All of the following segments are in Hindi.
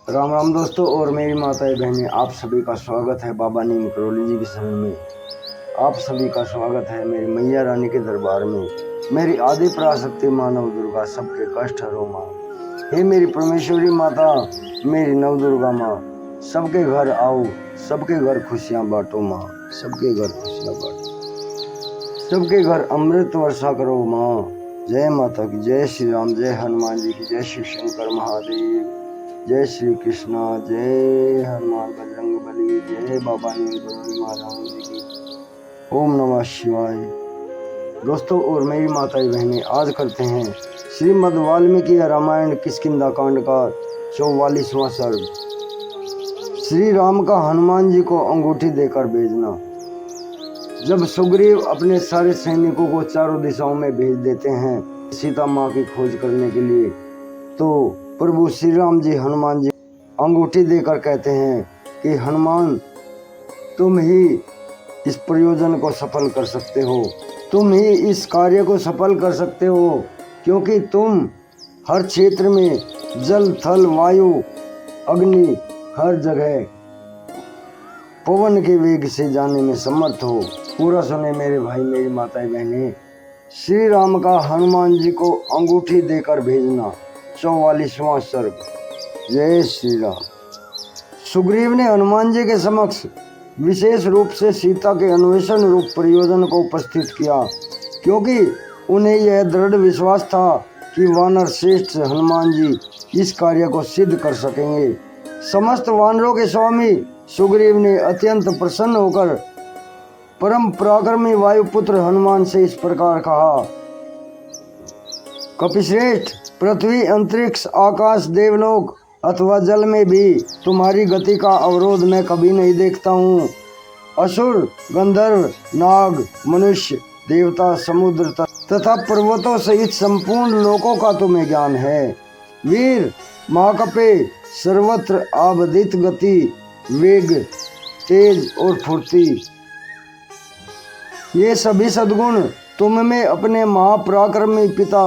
राम राम दोस्तों और मेरी माताएं बहनें, आप सभी का स्वागत है बाबा नीम करोली जी के शरण में। आप सभी का स्वागत है मेरी मैया रानी के दरबार में। मेरी आदि पराशक्ति माँ नव दुर्गा सबके कष्ट हरो माँ। हे मेरी परमेश्वरी माता, मेरी नव दुर्गा माँ, सबके घर आओ, सबके घर खुशियाँ बांटो माँ, सबके घर खुशियाँ बांटो, सबके घर अमृत वर्षा करो माँ। जय माता की, जय श्री राम, जय हनुमान जी की, जय शिव शंकर महादेव, जय श्री कृष्णा, जय हनुमान बजरंग बली, जय बाबा नीम करोली महाराज जी की। ओम नमः शिवाय। दोस्तों और मेरी माताएं बहनें, आज करते हैं श्रीमद् वाल्मीकि रामायण किष्किंधा कांड का 44वां सर्ग। श्री राम का हनुमान जी को अंगूठी देकर भेजना। जब सुग्रीव अपने सारे सैनिकों को चारों दिशाओं में भेज देते हैं सीता माँ की खोज करने के लिए, तो प्रभु श्री राम जी हनुमान जी अंगूठी देकर कहते हैं कि हनुमान, तुम ही इस प्रयोजन को सफल कर सकते हो, तुम ही इस कार्य को सफल कर सकते हो, क्योंकि तुम हर क्षेत्र में जल थल वायु अग्नि हर जगह पवन के वेग से जाने में समर्थ हो। पूरा सुने मेरे भाई, मेरी माताएं बहनें। श्री राम का हनुमान जी को अंगूठी देकर भेजना, 44वां सर्ग। जय श्री राम। सुग्रीव ने हनुमान जी के समक्ष विशेष रूप से सीता के अन्वेषण रूप प्रयोजन को उपस्थित किया, क्योंकि उन्हें यह दृढ़ विश्वास था कि वानर श्रेष्ठ हनुमान जी इस कार्य को सिद्ध कर सकेंगे। समस्त वानरों के स्वामी सुग्रीव ने अत्यंत प्रसन्न होकर परम पराक्रमी वायुपुत्र हनुमान से इस प्रकार कहा। कपिश्रेष्ठ, पृथ्वी, अंतरिक्ष, आकाश, देवलोक अथवा जल में भी तुम्हारी गति का अवरोध मैं कभी नहीं देखता हूँ। असुर, गंधर्व, नाग, मनुष्य, देवता, समुद्र तथा पर्वतों सहित संपूर्ण लोकों का तुम्हें ज्ञान है। वीर, महाकपे, सर्वत्र आबदित गति, वेग, तेज और फुर्ती, ये सभी सद्गुण तुम में अपने महापराक्रमी पिता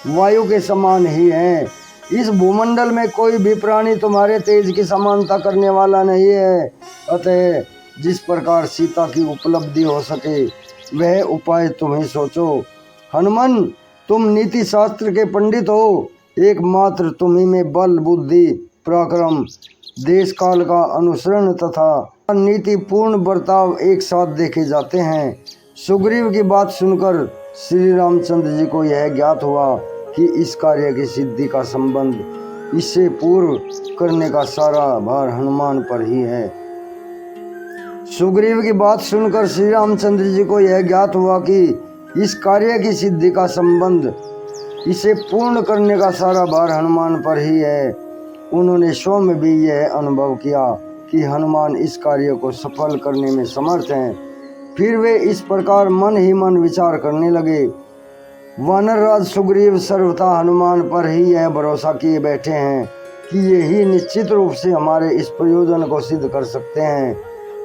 वायु के समान ही हैं। इस भूमंडल में कोई भी प्राणी तुम्हारे तेज की समानता करने वाला नहीं है। अतः जिस प्रकार सीता की उपलब्धि हो सके वह उपाय तुम ही सोचो। हनुमान, तुम नीति शास्त्र के पंडित हो, एकमात्र तुम्ही में बल, बुद्धि, पराक्रम, देश काल का अनुसरण तथा नीति पूर्ण बर्ताव एक साथ देखे जाते हैं। सुग्रीव की बात सुनकर श्री रामचंद्र जी को यह ज्ञात हुआ कि इस कार्य की सिद्धि का संबंध इससे पूर्व करने का सारा भार हनुमान पर ही है। सुग्रीव की बात सुनकर श्री रामचंद्र जी को यह ज्ञात हुआ कि इस कार्य की सिद्धि का संबंध इसे पूर्ण करने का सारा भार हनुमान पर ही है। उन्होंने स्वयं भी यह अनुभव किया कि हनुमान इस कार्य को सफल करने में समर्थ हैं। फिर वे इस प्रकार मन ही मन विचार करने लगे। वानरराज सुग्रीव सर्वथा हनुमान पर ही यह भरोसा किए बैठे हैं कि ये ही निश्चित रूप से हमारे इस प्रयोजन को सिद्ध कर सकते हैं।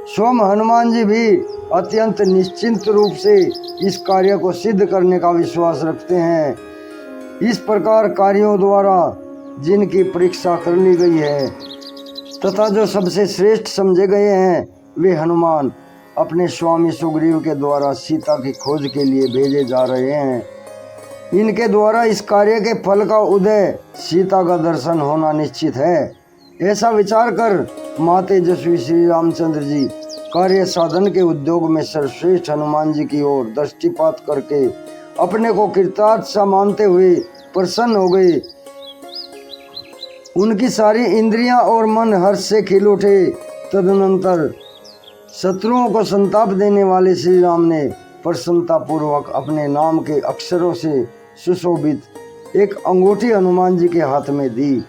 स्वयं हनुमान जी भी अत्यंत निश्चिंत रूप से इस कार्य को सिद्ध करने का विश्वास रखते हैं। इस प्रकार कार्यों द्वारा जिनकी परीक्षा कर ली गई है तथा जो सबसे श्रेष्ठ समझे गए हैं, वे हनुमान अपने स्वामी सुग्रीव के द्वारा सीता की खोज के लिए भेजे जा रहे हैं। इनके द्वारा इस कार्य के फल का उदय, सीता का दर्शन होना निश्चित है। ऐसा विचार कर माँ तेजस्वी श्री रामचंद्र जी कार्य साधन के उद्योग में सर्वश्रेष्ठ हनुमान जी की ओर दृष्टिपात करके अपने को कृतार्थ सा मानते हुए प्रसन्न हो गए। उनकी सारी इंद्रियां और मन हर्ष से खिल उठे। तदनंतर शत्रुओं को संताप देने वाले श्री राम ने प्रसन्नता पूर्वक अपने नाम के अक्षरों से सुशोभित एक अंगूठी हनुमान जी के हाथ में दी,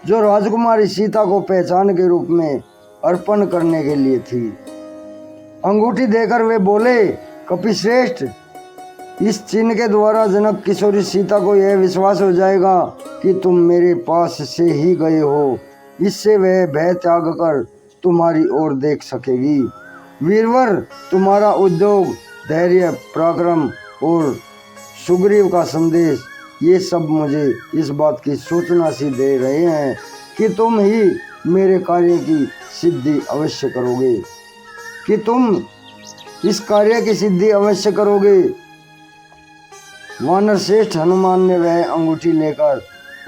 जो राजकुमारी सीता को पहचान के रूप में अर्पण करने के लिए थी। अंगूठी देकर वे बोले, कपिश्रेष्ठ, इस चिन्ह के द्वारा जनक किशोरी सीता को यह विश्वास हो जाएगा कि तुम मेरे पास से ही गए हो। इससे वह भय त्याग कर तुम्हारी ओर देख सकेगी। वीरवर, तुम्हारा उद्योग, धैर्य, पराक्रम और सुग्रीव का संदेश, ये सब मुझे इस बात की सूचना सी दे रहे हैं कि तुम ही मेरे कार्य की सिद्धि अवश्य करोगे, कि तुम इस कार्य की सिद्धि अवश्य करोगे। वानर श्रेष्ठ हनुमान ने वह अंगूठी लेकर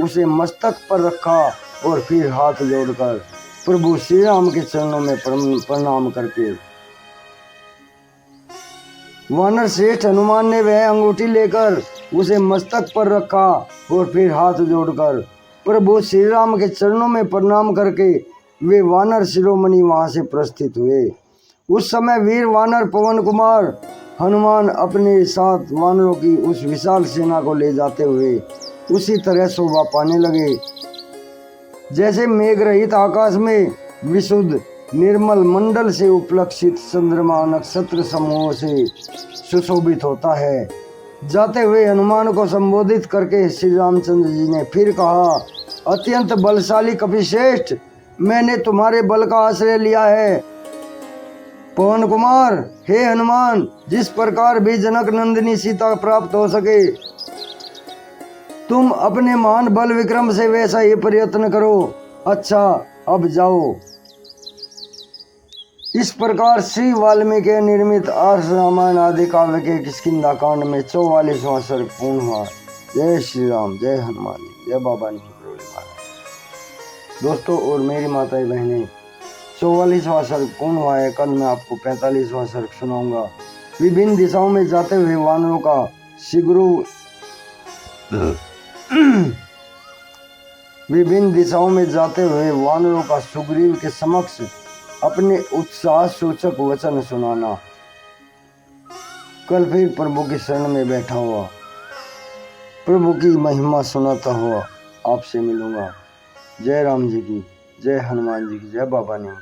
उसे मस्तक पर रखा और फिर हाथ जोड़कर प्रभु श्री राम के चरणों में प्रणाम करके वानर श्रेष्ठ हनुमान ने वह अंगूठी लेकर उसे मस्तक पर रखा और फिर हाथ जोड़कर प्रभु श्री राम के चरणों में प्रणाम करके वे वानर शिरोमणि वहां से प्रस्थित हुए। उस समय वीर वानर पवन कुमार हनुमान अपने साथ वानरों की उस विशाल सेना को ले जाते हुए उसी तरह शोभा पाने लगे जैसे मेघ रहित आकाश में विशुद्ध निर्मल मंडल से उपलक्षित चंद्रमा नक्षत्र समूहों से सुशोभित होता है। जाते हुए हनुमान को संबोधित करके श्री रामचंद्र जी ने फिर कहा, अत्यंत बलशाली कपिश्रेष्ठ, मैंने तुम्हारे बल का आश्रय लिया है। पवन कुमार, हे हनुमान, जिस प्रकार भी जनक नंदिनी सीता प्राप्त हो सके तुम अपने महान बल विक्रम से वैसा ही प्रयत्न करो। अच्छा, अब जाओ। इस प्रकार श्री वाल्मीकि निर्मित आर्ष रामायण आदि काव्य के किष्किंधा कांड में 44वां सर्ग पूर्ण हुआ। जय श्री राम, जय हनुमान जी, जय बाबा नीम करोली महाराज। दोस्तों और मेरी माताएं बहनें, 44वां सर्ग पूर्ण हुआ है। कल मैं आपको 45वां सर्ग सुनाऊंगा। विभिन्न दिशाओं में जाते हुए वानरों का विभिन्न दिशाओं में जाते हुए वानरों का सुग्रीव के समक्ष अपने उत्साह सूचक वचन सुनाना। कल फिर प्रभु की शरण में बैठा हुआ, प्रभु की महिमा सुनाता हुआ आपसे मिलूंगा। जय राम जी की, जय हनुमान जी की, जय बाबा नीम।